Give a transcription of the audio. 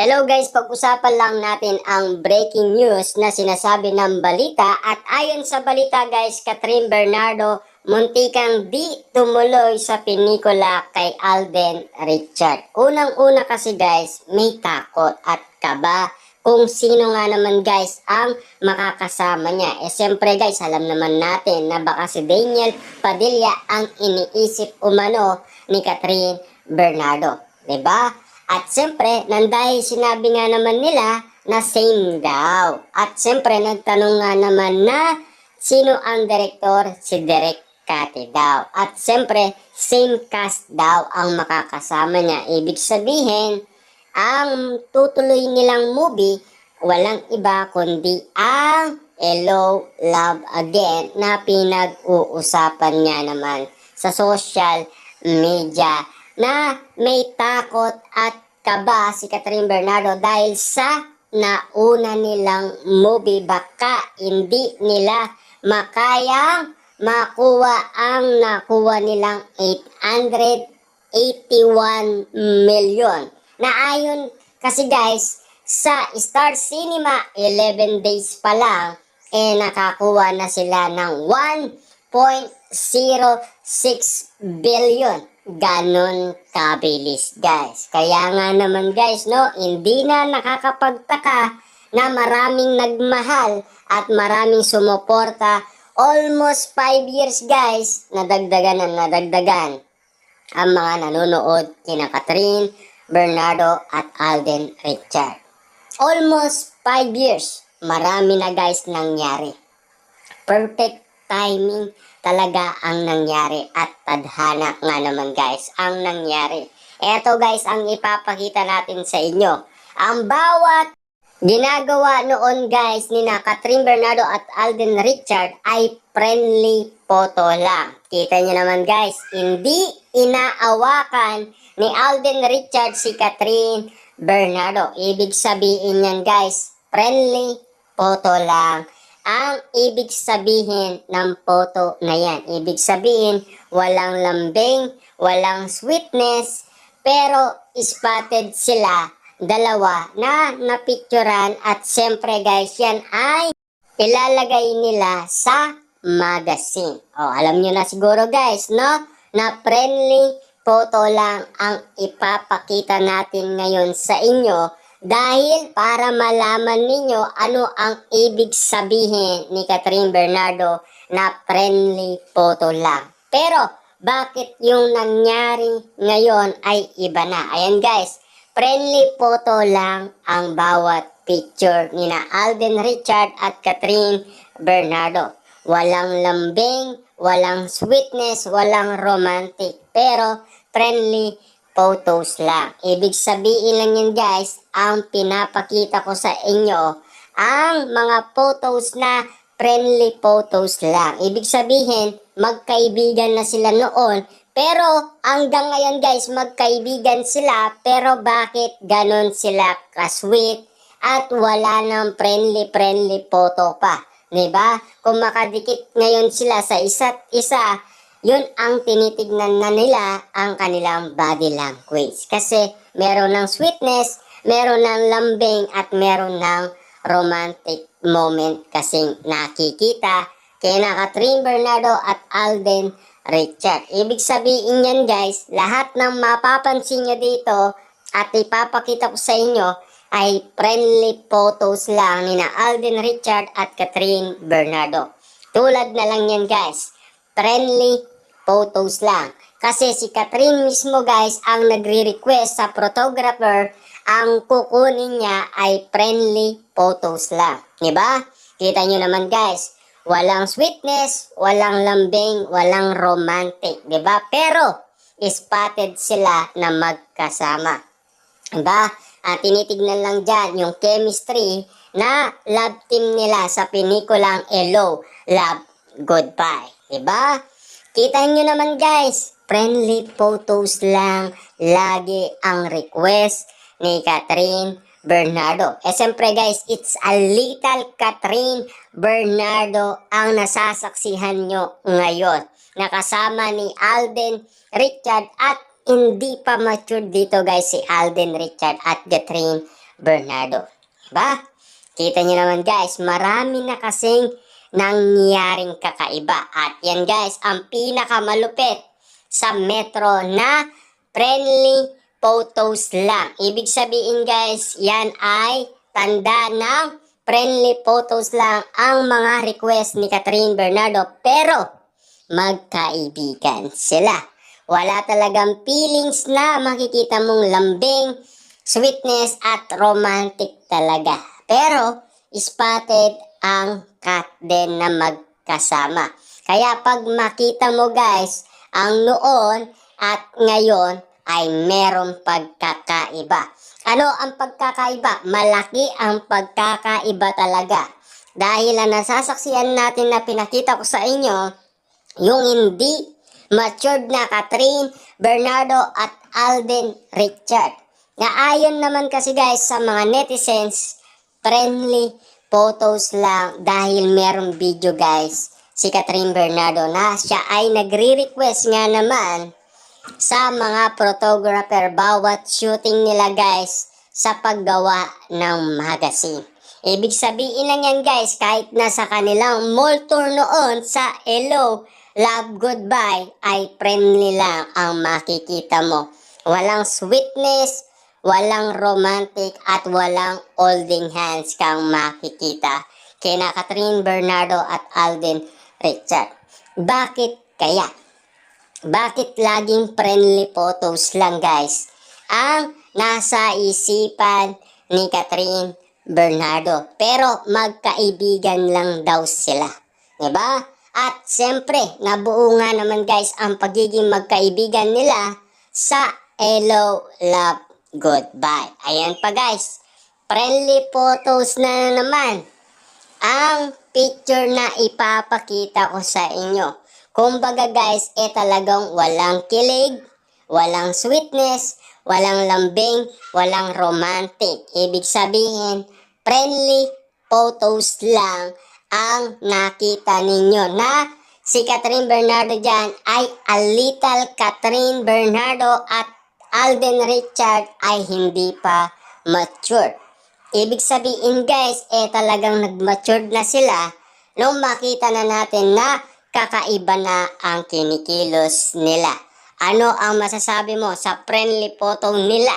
Hello guys, pag-usapan lang natin ang breaking news na sinasabi ng balita at ayon sa balita guys, Catherine Bernardo muntikang di tumuloy sa pelikula kay Alden Richard. Unang-una kasi guys, may takot at kaba kung sino nga naman guys ang makakasama niya. Siyempre guys, alam naman natin na baka si Daniel Padilla ang iniisip umano ni Catherine Bernardo. 'Di ba? At siyempre, dahil sinabi nga naman nila na same daw. At siyempre, nagtanong nga naman na sino ang direktor? Si Direk Cathy daw. At siyempre, same cast daw ang makakasama niya. Ibig sabihin, ang tutuloy nilang movie, walang iba kundi ang Hello, Love Again na pinag-uusapan niya naman sa social media na may takot at kaba si Catherine Bernardo dahil sa nauna nilang movie. Baka hindi nila makayang makuha ang nakuha nilang 881 million. Na ayon kasi guys, sa Star Cinema, 11 days pa lang, nakakuha na sila ng 1.06 billion. Ganon kabilis guys. Kaya nga naman guys, no, hindi na nakakapagtaka na maraming nagmahal at maraming sumuporta. Almost 5 years guys, nadagdagan ang mga nanonood kina Catherine Bernardo at Alden Richard. Almost 5 years, marami na guys nangyari. Perfect timing talaga ang nangyari at tadhana nga naman guys ang nangyari. Eto guys ang ipapakita natin sa inyo. Ang bawat ginagawa noon guys ni na Catherine Bernardo at Alden Richard ay friendly photo lang. Kita nyo naman guys, hindi inaawakan ni Alden Richard si Catherine Bernardo. Ibig sabihin yan guys, friendly photo lang ang ibig sabihin ng photo na yan. Ibig sabihin, walang lambing, walang sweetness, pero spotted sila dalawa na napicturan at siyempre guys, yan ay ilalagay nila sa magazine. O, alam nyo na siguro guys, no? Na friendly photo lang ang ipapakita natin ngayon sa inyo dahil para malaman ninyo ano ang ibig sabihin ni Catherine Bernardo na friendly photo lang. Pero bakit yung nangyari ngayon ay iba na? Ayan guys, friendly photo lang ang bawat picture ni na Alden Richard at Catherine Bernardo. Walang lambing, walang sweetness, walang romantic, pero friendly photos lang. Ibig sabihin lang yan guys, ang pinapakita ko sa inyo, ang mga photos na friendly photos lang. Ibig sabihin, magkaibigan na sila noon, pero hanggang ngayon guys, magkaibigan sila, pero bakit ganon sila ka-sweet at wala ng friendly photo pa? Diba? Kung makadikit ngayon sila sa isa't isa, yun ang tinitignan na nila ang kanilang body language. Kasi meron ng sweetness, meron ng lambing, at meron ng romantic moment kasing nakikita kay na Catherine Bernardo at Alden Richard. Ibig sabihin yan guys, lahat ng mapapansin nyo dito at ipapakita ko sa inyo ay friendly photos lang ni na Alden Richard at Catherine Bernardo. Tulad na lang yan guys, friendly photos lang. Kasi si Catherine mismo guys ang nagre-request sa photographer, ang kukunin niya ay friendly photos lang. Diba? Kita nyo naman guys, walang sweetness, walang lambing, walang romantic. Diba? Pero spotted sila na magkasama. Diba? At tinitignan lang dyan yung chemistry na love team nila sa pelikulang Hello, Love, Goodbye. Diba? Kita nyo naman guys, friendly photos lang lagi ang request ni Catherine Bernardo. Siyempre guys, it's a little Catherine Bernardo ang nasasaksihan nyo ngayon. Nakasama ni Alden Richard at hindi pa mature dito guys si Alden Richard at Catherine Bernardo. Diba? Kita nyo naman guys, marami na kasing nangyaring kakaiba. At yan guys, ang pinakamalupit sa Metro na friendly photos lang. Ibig sabihin guys, yan ay tanda ng friendly photos lang ang mga request ni Catherine Bernardo. Pero magkaibigan sila. Wala talagang feelings na makikita mong lambing, sweetness at romantic talaga. Pero spotted ang cat din na magkasama. Kaya pag makita mo guys, ang noon at ngayon ay merong pagkakaiba. Ano ang pagkakaiba? Malaki ang pagkakaiba talaga. Dahil ang nasasaksihan natin na pinakita ko sa inyo, yung hindi matured na Catherine Bernardo at Alden Richard. Na ayon naman kasi guys sa mga netizens, friendly photos lang dahil merong video guys si Catherine Bernardo na siya ay nagre-request nga naman sa mga photographer bawat shooting nila guys sa paggawa ng magazine. Ibig sabihin lang yan guys, kahit nasa kanilang mall tour noon sa Hello, Love, Goodbye ay friendly lang ang makikita mo. Walang sweetness, walang romantic at walang holding hands kang makikita kina Catherine Bernardo at Alden Richard. Bakit kaya? Bakit laging friendly photos lang guys ang nasa isipan ni Catherine Bernardo? Pero magkaibigan lang daw sila. Diba? At siyempre, nabuo nga naman guys ang pagiging magkaibigan nila sa Hello, Love, Goodbye. Ayan pa guys, friendly photos na naman ang picture na ipapakita ko sa inyo. Kumbaga guys, talagang walang kilig, walang sweetness, walang lambing, walang romantic. Ibig sabihin, friendly photos lang ang nakita ninyo na si Catherine Bernardo dyan ay a little Catherine Bernardo at Alden Richard ay hindi pa mature. Ibig sabihin guys, talagang nag-matured na sila nung makita na natin na kakaiba na ang kinikilos nila. Ano ang masasabi mo sa friendly photo nila?